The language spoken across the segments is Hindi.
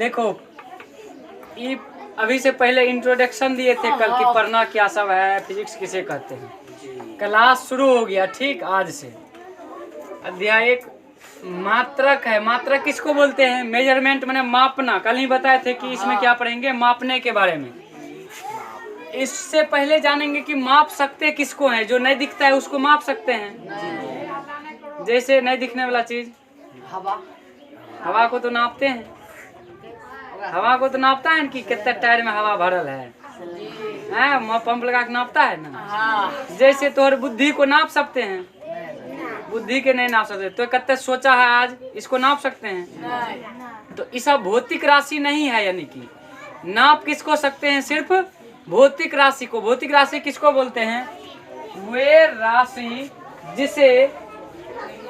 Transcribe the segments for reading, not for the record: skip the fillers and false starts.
देखो ये अभी से पहले इंट्रोडक्शन दिए थे कल की पढ़ना क्या सब है, फिजिक्स किसे कहते हैं। क्लास शुरू हो गया ठीक आज से। अध्याय 1 मात्रक है। मात्रक किसको बोलते हैं? मेजरमेंट माने मापना। कल ही बताए थे कि इसमें क्या पढ़ेंगे, मापने के बारे में। इससे पहले जानेंगे कि माप सकते किसको हैं। जो नहीं दिखता है उसको माप सकते हैं। जैसे नहीं दिखने वाला चीज हवा को तो नापते हैं। हवा को तो नापता है कि कितने टायर में हवा भरल है, पंप लगा के नापता है ना। जैसे तोहर बुद्धि को नाप सकते हैं, बुद्धि के नहीं नाप सकते। तो कितने सोचा है आज, इसको नाप सकते हैं। तो ये सब भौतिक राशि नहीं है, यानी कि नाप किसको सकते हैं? सिर्फ भौतिक राशि को। भौतिक राशि किसको बोलते हैं? वे राशि जिसे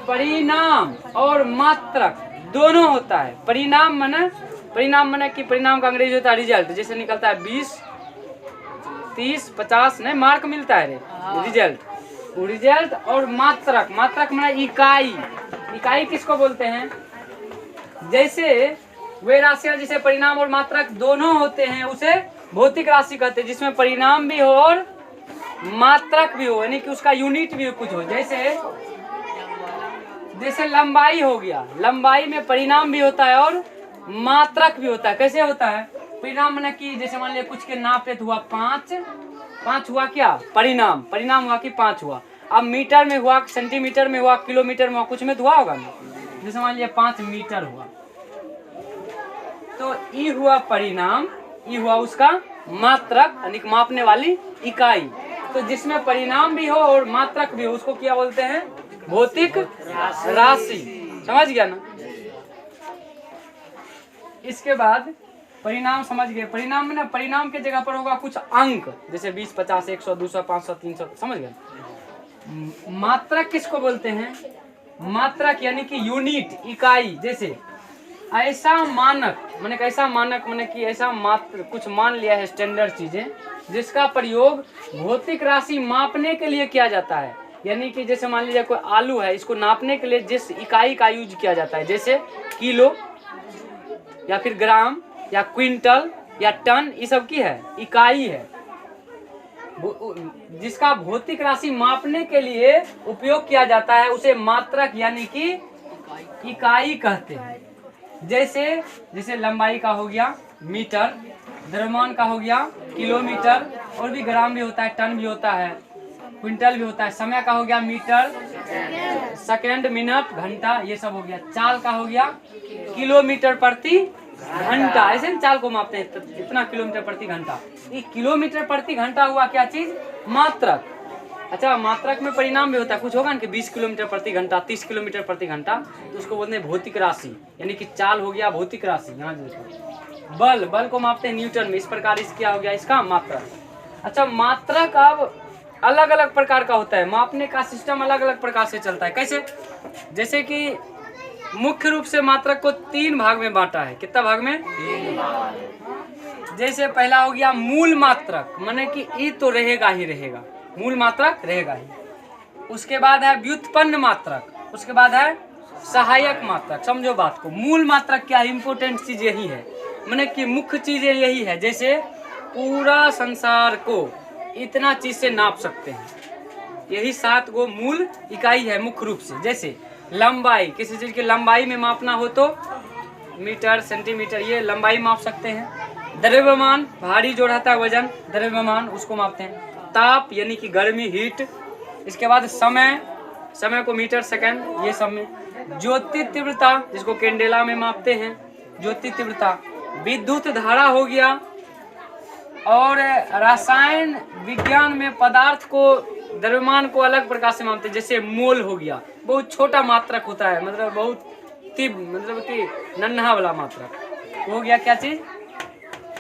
परिणाम और मात्रक दोनों होता है। परिणाम माने कि परिणाम का अंग्रेजी होता है रिजल्ट। जैसे निकलता है 20, 30, 50 नहीं मार्क मिलता है रे रिजल्ट। वो रिजल्ट और मात्रक माने इकाई। इकाई किसको बोलते हैं? जैसे वे राशियां जिसे परिणाम और मात्रक दोनों होते हैं उसे भौतिक राशि कहते हैं, जिसमें परिणाम भी हो और मात्रक भी हो, यानी कि उसका यूनिट भी कुछ हो। जैसे लंबाई हो गया, लंबाई में परिणाम भी होता है और मात्रक भी होता है। कैसे होता है? परिणाम माने कि जैसे मान लिया कुछ के नापे तो हुआ 5 हुआ क्या? परिणाम हुआ कि 5 हुआ। अब मीटर में हुआ, सेंटीमीटर में हुआ, किलोमीटर में हुआ, कुछ में तो हुआ होगा ना। जैसे मान लिया 5 मीटर हुआ, तो ई हुआ परिणाम, ई हुआ उसका मात्रक यानी मापने वाली इकाई। तो जिसमें परिणाम भी हो और मात्रक भी हो उसको क्या बोलते हैं? भौतिक राशि। समझ गया ना। इसके बाद परिणाम समझ गए। परिणाम में ना, परिणाम के जगह पर होगा कुछ अंक, जैसे 20, 50, 100, 200, 500, 300। समझ गए। मात्रक किसको बोलते हैं? मात्रक यानी कि यूनिट, इकाई। जैसे ऐसा मानक माने कि ऐसा मात्र कुछ मान लिया है स्टैंडर्ड चीजें जिसका प्रयोग भौतिक राशि मापने के लिए किया जाता है। यानी कि जैसे मान लीजिए कोई आलू है, इसको नापने के लिए जिस इकाई का यूज किया जाता है, जैसे किलो या फिर ग्राम या क्विंटल या टन, ये सब की है इकाई है। जिसका भौतिक राशि मापने के लिए उपयोग किया जाता है उसे मात्रक यानी कि इकाई कहते हैं। जैसे लंबाई का हो गया मीटर, द्रव्यमान का हो गया किलोमीटर, और भी ग्राम भी होता है, टन भी होता है, क्विंटल भी होता है। समय का हो गया मीटर, सेकंड, मिनट, घंटा, ये सब हो गया। चाल का हो गया किलोमीटर प्रति घंटा। ऐसे चाल को मापते हैं, इतना किलोमीटर प्रति घंटा। ये किलोमीटर प्रति घंटा हुआ क्या चीज? मात्रक। अच्छा, मात्रक में परिणाम भी होता है। कुछ होगा ना कि 20 किलोमीटर प्रति घंटा, 30 किलोमीटर प्रति घंटा, तो उसको बोलते हैं भौतिक राशि, यानी कि चाल हो गया भौतिक राशि। यहाँ देखो बल को मापते हैं न्यूटन में। इस प्रकार इस क्या हो गया इसका मात्रक। अच्छा, मात्रक अब अलग अलग प्रकार का होता है। मापने का सिस्टम अलग अलग प्रकार से चलता है। कैसे? जैसे कि मुख्य रूप से मात्रक को 3 भाग में बांटा है। कितना भाग में? 3 भाग। जैसे पहला हो गया मूल मात्रक, माने कि ई तो रहेगा ही रहेगा, मूल मात्रक रहेगा ही। उसके बाद है व्युत्पन्न मात्रक, उसके बाद है सहायक मात्रक। समझो बात को। मूल मात्रक क्या है? इंपोर्टेंट चीज यही है, माने कि मुख्य चीजें यही है। जैसे पूरा संसार को इतना चीज से नाप सकते हैं, यही 7 गो मूल इकाई है मुख्य रूप से। जैसे लंबाई, किसी चीज की लंबाई में मापना हो तो मीटर, सेंटीमीटर, ये लंबाई माप सकते हैं। द्रव्यमान, भारी जो रहता है वजन, द्रव्यमान, उसको मापते हैं। ताप यानी कि गर्मी, हीट। इसके बाद समय को मीटर, सेकंड, ये सब में। ज्योति तीव्रता, जिसको कैंडेला में मापते हैं, ज्योति तीव्रता। विद्युत धारा हो गया। और रसायन विज्ञान में पदार्थ को, द्रव्यमान को अलग प्रकार से मापते हैं। जैसे मोल हो गया, बहुत छोटा मात्रक होता है, मतलब बहुत मतलब कि नन्हा वाला मात्रक हो गया। क्या चीज?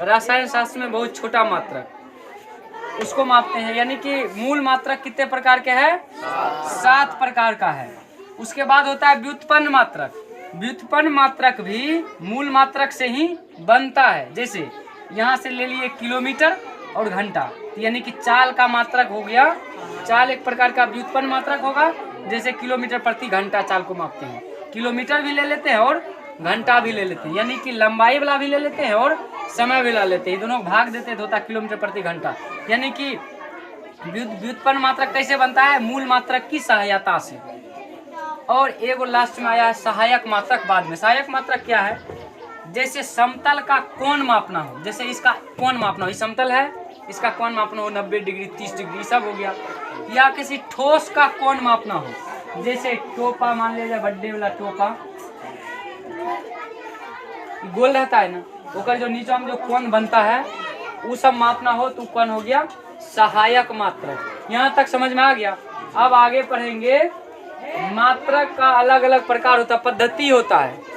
रसायन शास्त्र में बहुत छोटा मात्रक, उसको मापते हैं। यानी कि मूल मात्रक कितने प्रकार के है? 7 प्रकार का है। उसके बाद होता है व्युत्पन्न मात्रक। व्युत्पन्न मात्रक भी मूल मात्रक से ही बनता है। जैसे यहाँ से ले लिए किलोमीटर और घंटा, यानी कि चाल का मात्रक हो गया। चाल एक प्रकार का व्युत्पन्न मात्रक होगा। जैसे किलोमीटर प्रति घंटा चाल को मापते हैं, किलोमीटर भी ले लेते हैं और घंटा भी ले लेते हैं, यानी कि लंबाई वाला भी ले लेते हैं और समय भी ला लेते हैं। ये दोनों भाग देते हैं तो होता है किलोमीटर प्रति घंटा। यानी कि व्युत्पन्न मात्रक कैसे बनता है? मूल मात्रक की सहायता से। और एगो लास्ट में आया है सहायक मात्रक बाद में। सहायक मात्रक क्या है? जैसे समतल का कोण मापना हो, जैसे इसका कोण मापना हो, ये समतल है, इसका कोण मापना हो 90 डिग्री 30 डिग्री सब हो गया। या किसी ठोस का कोण मापना हो, जैसे टोपा मान लीजिए, बर्थडे वाला टोपा गोल रहता है ना, ओकर जो नीचे में जो कोण बनता है वो सब मापना हो तो कोण हो गया सहायक मात्रक। यहाँ तक समझ में आ गया। अब आगे पढ़ेंगे मात्रक का अलग अलग प्रकार होता है, पद्धति होता है।